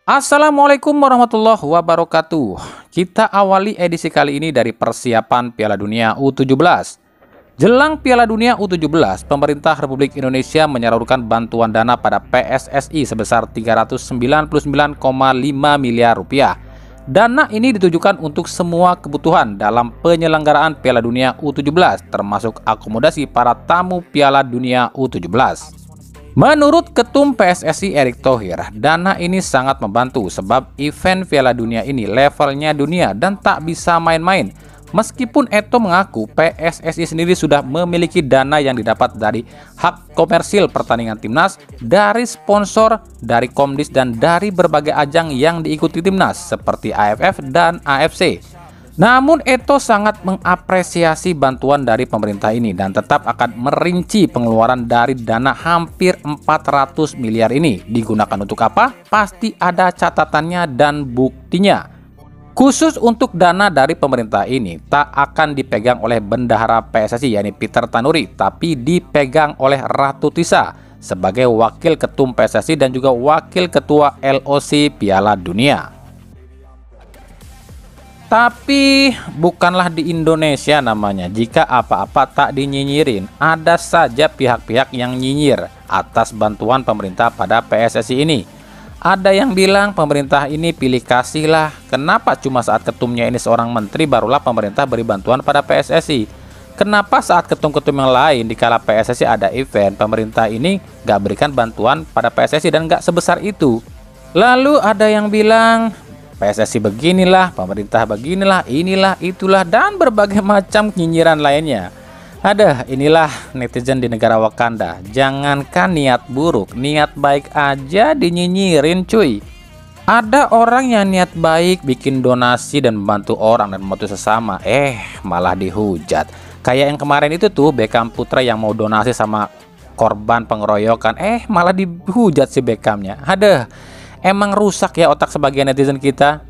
Assalamualaikum warahmatullahi wabarakatuh. Kita awali edisi kali ini dari persiapan Piala Dunia U17. Jelang Piala Dunia U17, pemerintah Republik Indonesia menyalurkan bantuan dana pada PSSI sebesar 399,5 miliar rupiah. Dana ini ditujukan untuk semua kebutuhan dalam penyelenggaraan Piala Dunia U17, termasuk akomodasi para tamu Piala Dunia U17. Menurut Ketum PSSI Erick Thohir, dana ini sangat membantu sebab event Piala Dunia ini levelnya dunia dan tak bisa main-main. Meskipun Eto mengaku PSSI sendiri sudah memiliki dana yang didapat dari hak komersil pertandingan timnas, dari sponsor, dari Komdis dan dari berbagai ajang yang diikuti timnas seperti AFF dan AFC. Namun Eto sangat mengapresiasi bantuan dari pemerintah ini dan tetap akan merinci pengeluaran dari dana hampir 400 miliar ini. Digunakan untuk apa? Pasti ada catatannya dan buktinya. Khusus untuk dana dari pemerintah ini tak akan dipegang oleh bendahara PSSI yakni Peter Tanuri, tapi dipegang oleh Ratu Tisa sebagai wakil ketum PSSI dan juga wakil ketua LOC Piala Dunia. Tapi bukanlah di Indonesia namanya, jika apa-apa tak dinyinyirin. Ada saja pihak-pihak yang nyinyir atas bantuan pemerintah pada PSSI ini. Ada yang bilang pemerintah ini pilih kasih lah, kenapa cuma saat ketumnya ini seorang menteri barulah pemerintah beri bantuan pada PSSI. Kenapa saat ketum-ketum yang lain dikala PSSI ada event, pemerintah ini gak berikan bantuan pada PSSI dan gak sebesar itu. Lalu ada yang bilang PSSI beginilah, pemerintah beginilah, inilah, itulah, dan berbagai macam nyinyiran lainnya. Inilah netizen di negara Wakanda. Jangankan niat buruk, niat baik aja dinyinyirin cuy. Ada orang yang niat baik bikin donasi dan membantu orang dan membantu sesama, malah dihujat. Kayak yang kemarin itu tuh Beckham Putra yang mau donasi sama korban pengeroyokan, malah dihujat si Beckhamnya. Emang rusak ya otak sebagian netizen kita.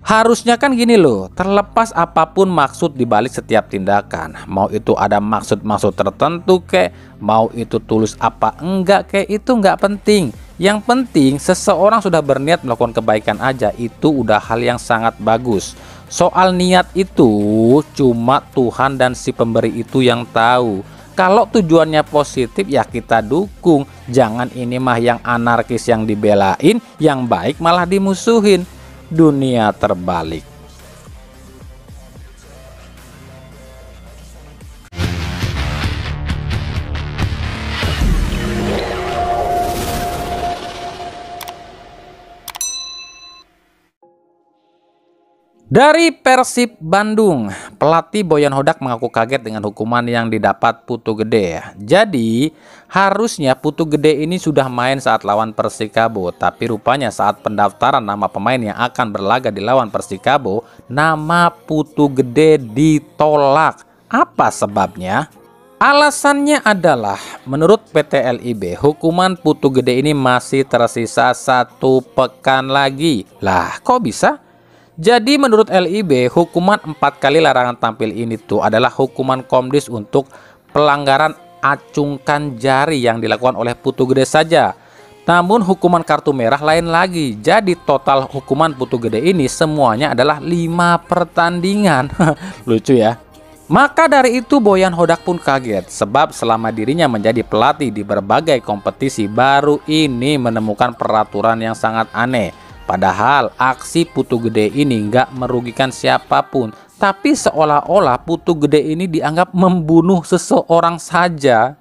Harusnya kan gini loh, terlepas apapun maksud dibalik setiap tindakan, mau itu ada maksud-maksud tertentu kek, mau itu tulus apa enggak kek, itu enggak penting. Yang penting seseorang sudah berniat melakukan kebaikan aja, itu udah hal yang sangat bagus. Soal niat itu cuma Tuhan dan si pemberi itu yang tahu. Kalau tujuannya positif ya kita dukung. Jangan ini mah yang anarkis yang dibelain, yang baik malah dimusuhin. Dunia terbalik. Dari Persib Bandung, pelatih Boyan Hodak mengaku kaget dengan hukuman yang didapat Putu Gede. Jadi, harusnya Putu Gede ini sudah main saat lawan Persikabo, tapi rupanya saat pendaftaran nama pemain yang akan berlaga di lawan Persikabo, nama Putu Gede ditolak. Apa sebabnya? Alasannya adalah, menurut PT LIB, hukuman Putu Gede ini masih tersisa 1 pekan lagi. Lah, kok bisa? Jadi menurut LIB, hukuman 4 kali larangan tampil ini tuh adalah hukuman Komdis untuk pelanggaran acungkan jari yang dilakukan oleh Putu Gede saja. Namun hukuman kartu merah lain lagi. Jadi total hukuman Putu Gede ini semuanya adalah 5 pertandingan. Lucu ya. Maka dari itu Boyan Hodak pun kaget sebab selama dirinya menjadi pelatih di berbagai kompetisi baru ini menemukan peraturan yang sangat aneh. Padahal aksi Putu Gede ini nggak merugikan siapapun, tapi seolah-olah Putu Gede ini dianggap membunuh seseorang saja.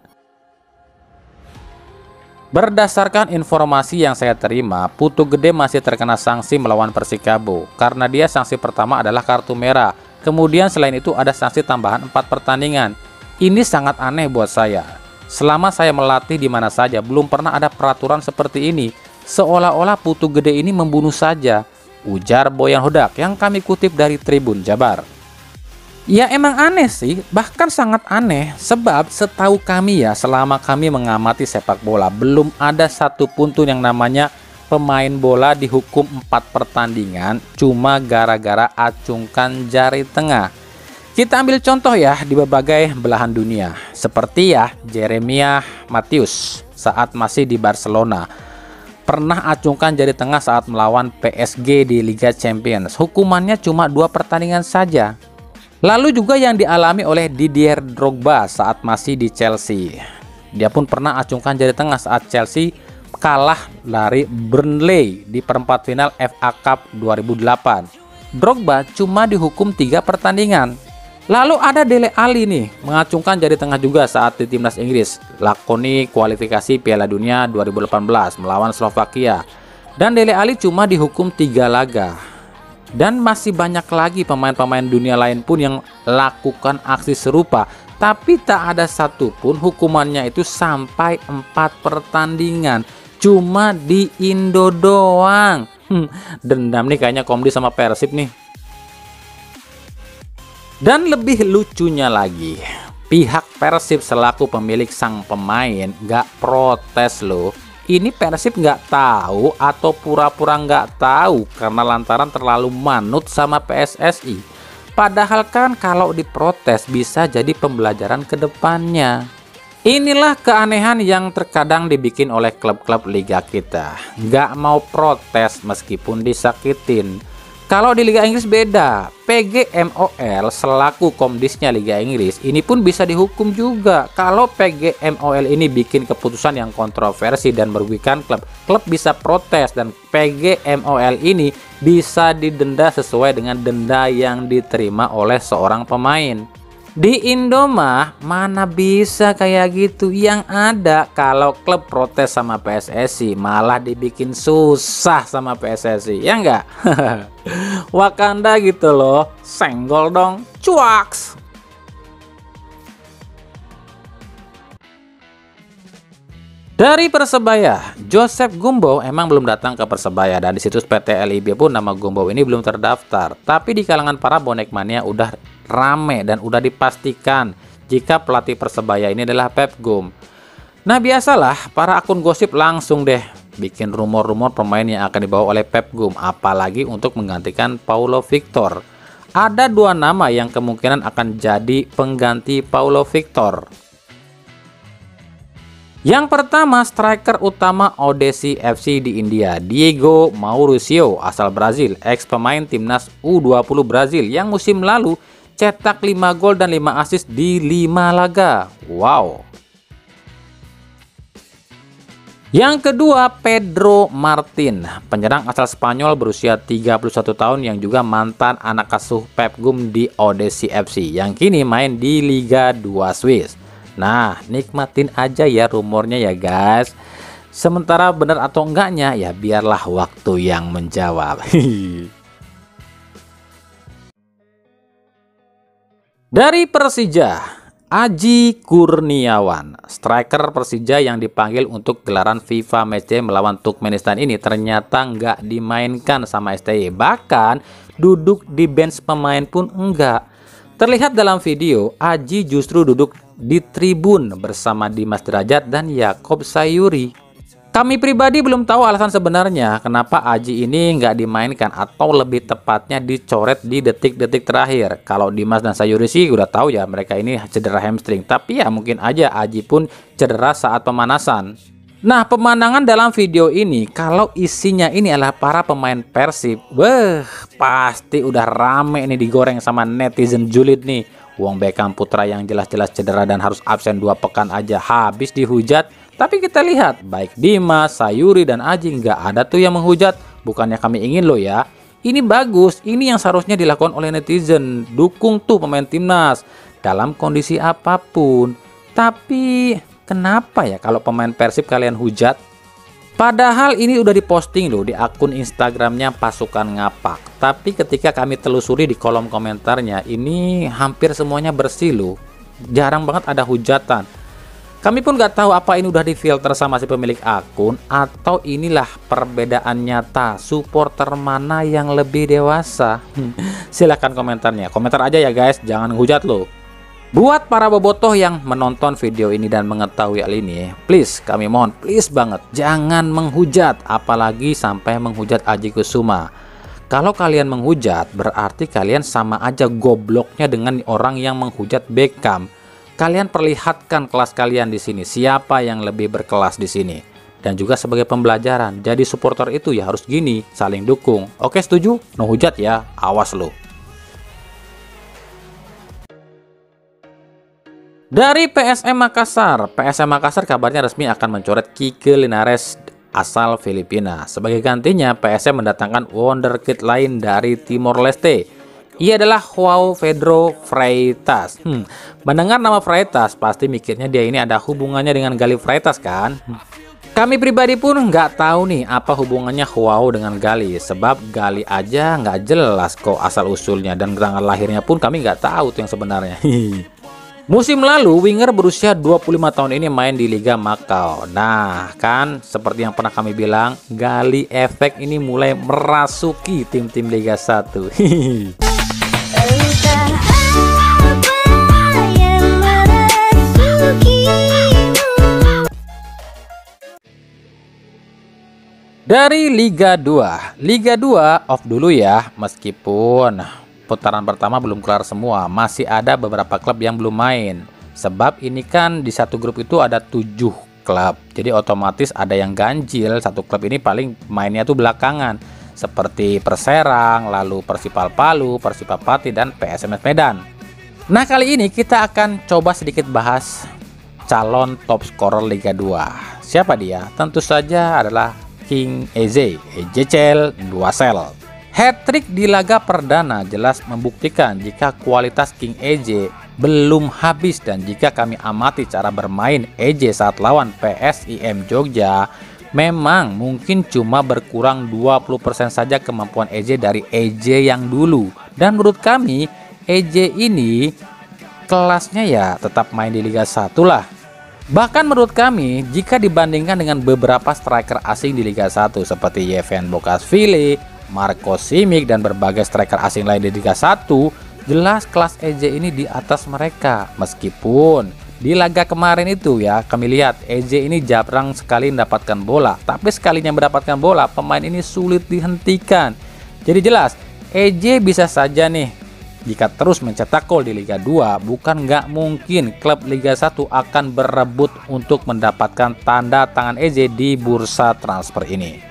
Berdasarkan informasi yang saya terima, Putu Gede masih terkena sanksi melawan Persikabo karena dia sanksi pertama adalah kartu merah. Kemudian selain itu ada sanksi tambahan 4 pertandingan. Ini sangat aneh buat saya. Selama saya melatih di mana saja belum pernah ada peraturan seperti ini. Seolah-olah Putu Gede ini membunuh saja, ujar Boyan Hodak yang kami kutip dari Tribun Jabar. Ya emang aneh sih, bahkan sangat aneh, sebab setahu kami ya selama kami mengamati sepak bola belum ada satupun tuh yang namanya pemain bola dihukum 4 pertandingan cuma gara-gara acungkan jari tengah. Kita ambil contoh ya di berbagai belahan dunia, seperti ya Jeremiah Matthews saat masih di Barcelona. pernah acungkan jari tengah saat melawan PSG di Liga Champions. Hukumannya cuma 2 pertandingan saja. Lalu juga yang dialami oleh Didier Drogba saat masih di Chelsea. Dia pun pernah acungkan jari tengah saat Chelsea kalah dari Burnley di perempat final FA Cup 2008. Drogba cuma dihukum 3 pertandingan. Lalu ada Dele Alli nih, mengacungkan jari tengah juga saat di timnas Inggris, lakoni kualifikasi Piala Dunia 2018 melawan Slovakia. Dan Dele Alli cuma dihukum 3 laga. Dan masih banyak lagi pemain-pemain dunia lain pun yang lakukan aksi serupa, tapi tak ada satupun hukumannya itu sampai 4 pertandingan. Cuma di Indo doang. Dendam nih kayaknya Komdi sama Persib nih. Dan lebih lucunya lagi, pihak Persib selaku pemilik sang pemain gak protes loh. Ini Persib nggak tahu atau pura-pura nggak tahu karena lantaran terlalu manut sama PSSI. Padahal kan kalau diprotes bisa jadi pembelajaran ke depannya. Inilah keanehan yang terkadang dibikin oleh klub-klub liga kita. Nggak mau protes meskipun disakitin. Kalau di Liga Inggris beda, PGMOL selaku komdisnya Liga Inggris ini pun bisa dihukum juga. Kalau PGMOL ini bikin keputusan yang kontroversi dan merugikan klub, klub bisa protes dan PGMOL ini bisa didenda sesuai dengan denda yang diterima oleh seorang pemain. Di Indo mah mana bisa kayak gitu. Yang ada kalau klub protes sama PSSI malah dibikin susah sama PSSI, ya enggak? Wakanda gitu loh, senggol dong, cuaks. Dari Persebaya, Joseph Gumbo emang belum datang ke Persebaya dan di situs PT LIB pun nama Gumbo ini belum terdaftar. Tapi di kalangan para bonek mania udah rame dan udah dipastikan jika pelatih Persebaya ini adalah Pep Gum. Nah biasalah para akun gosip langsung deh bikin rumor-rumor pemain yang akan dibawa oleh Pep Gum, apalagi untuk menggantikan Paulo Victor. Ada 2 nama yang kemungkinan akan jadi pengganti Paulo Victor. Yang pertama, striker utama Odesi FC di India, Diego Mauricio asal Brazil, ex pemain timnas U20 Brazil yang musim lalu cetak 5 gol dan 5 assist di 5 laga. Wow. Yang kedua, Pedro Martin, penyerang asal Spanyol berusia 31 tahun yang juga mantan anak asuh Pep Gum di Odesi FC yang kini main di Liga 2 Swiss. Nah, nikmatin aja ya rumornya ya guys. Sementara benar atau enggaknya ya biarlah waktu yang menjawab. Dari Persija, Aji Kurniawan, striker Persija yang dipanggil untuk gelaran FIFA Matchday melawan Turkmenistan ini ternyata nggak dimainkan sama STY. Bahkan duduk di bench pemain pun enggak. Terlihat dalam video, Aji justru duduk di tribun bersama Dimas Derajat dan Yakob Sayuri. Kami pribadi belum tahu alasan sebenarnya kenapa Aji ini nggak dimainkan atau lebih tepatnya dicoret di detik-detik terakhir. Kalau Dimas dan Sayuri sih udah tahu ya mereka ini cedera hamstring, tapi ya mungkin aja Aji pun cedera saat pemanasan. Nah, pemandangan dalam video ini kalau isinya ini adalah para pemain Persib, pasti udah rame nih digoreng sama netizen julid nih. Wong Beckham Putra yang jelas-jelas cedera dan harus absen 2 pekan aja habis dihujat. Tapi kita lihat baik Dimas, Sayuri dan Aji nggak ada tuh yang menghujat. Bukannya kami ingin loh ya. Ini bagus, ini yang seharusnya dilakukan oleh netizen. Dukung tuh pemain timnas dalam kondisi apapun. Tapi kenapa ya kalau pemain Persib kalian hujat? Padahal ini udah diposting loh di akun Instagramnya Pasukan Ngapak. Tapi ketika kami telusuri di kolom komentarnya, ini hampir semuanya bersih loh. Jarang banget ada hujatan. Kami pun nggak tahu apa ini udah difilter sama si pemilik akun atau inilah perbedaan nyata supporter mana yang lebih dewasa. Silahkan komentarnya. Komentar aja ya guys, jangan hujat loh. Buat para bobotoh yang menonton video ini dan mengetahui hal ini, please kami mohon, please banget jangan menghujat, apalagi sampai menghujat Aji Kusuma. Kalau kalian menghujat berarti kalian sama aja gobloknya dengan orang yang menghujat Beckham. Kalian perlihatkan kelas kalian di sini, siapa yang lebih berkelas di sini. dan juga sebagai pembelajaran. Jadi supporter itu ya harus gini, saling dukung. Oke, setuju? No hujat ya, awas lo. Dari PSM Makassar kabarnya resmi akan mencoret Kike Linares asal Filipina. Sebagai gantinya, PSM mendatangkan wonderkid lain dari Timor Leste. Ia adalah Joao Pedro Freitas. Mendengar nama Freitas, pasti mikirnya dia ini ada hubungannya dengan Gali Freitas kan? Kami pribadi pun nggak tahu nih apa hubungannya Joao dengan Gali. Sebab Gali aja nggak jelas kok asal-usulnya, dan tanggal lahirnya pun kami nggak tahu tuh yang sebenarnya. Musim lalu, winger berusia 25 tahun ini main di Liga Macau. Nah, kan seperti yang pernah kami bilang, Gali efek ini mulai merasuki tim-tim Liga 1. Dari Liga 2. Liga 2 off dulu ya, meskipun putaran pertama belum kelar semua, masih ada beberapa klub yang belum main. Sebab ini kan di satu grup itu ada 7 klub. Jadi otomatis ada yang ganjil, satu klub ini paling mainnya tuh belakangan. Seperti Perserang, lalu Persipal Palu, Persipap Pati, dan PSMS Medan. Nah, kali ini kita akan coba sedikit bahas calon top scorer Liga 2. Siapa dia? Tentu saja adalah King Eze, Ejecel Duasel. Hat-trick di laga perdana jelas membuktikan jika kualitas King Eze belum habis, dan jika kami amati cara bermain Eze saat lawan PSIM Jogja, memang mungkin cuma berkurang 20% saja kemampuan Eze dari Eze yang dulu. Dan menurut kami Eze ini kelasnya ya tetap main di Liga 1 lah. Bahkan menurut kami, jika dibandingkan dengan beberapa striker asing di Liga 1 seperti Yevan Bokashvili, Marco Simic, dan berbagai striker asing lain di Liga 1, jelas kelas Eze ini di atas mereka. Meskipun di laga kemarin itu ya, kami lihat Eze ini jarang sekali mendapatkan bola, tapi sekalinya mendapatkan bola, pemain ini sulit dihentikan. Jadi jelas Eze bisa saja nih, jika terus mencetak gol di Liga 2, bukan nggak mungkin klub Liga 1 akan berebut untuk mendapatkan tanda tangan Eze di bursa transfer ini.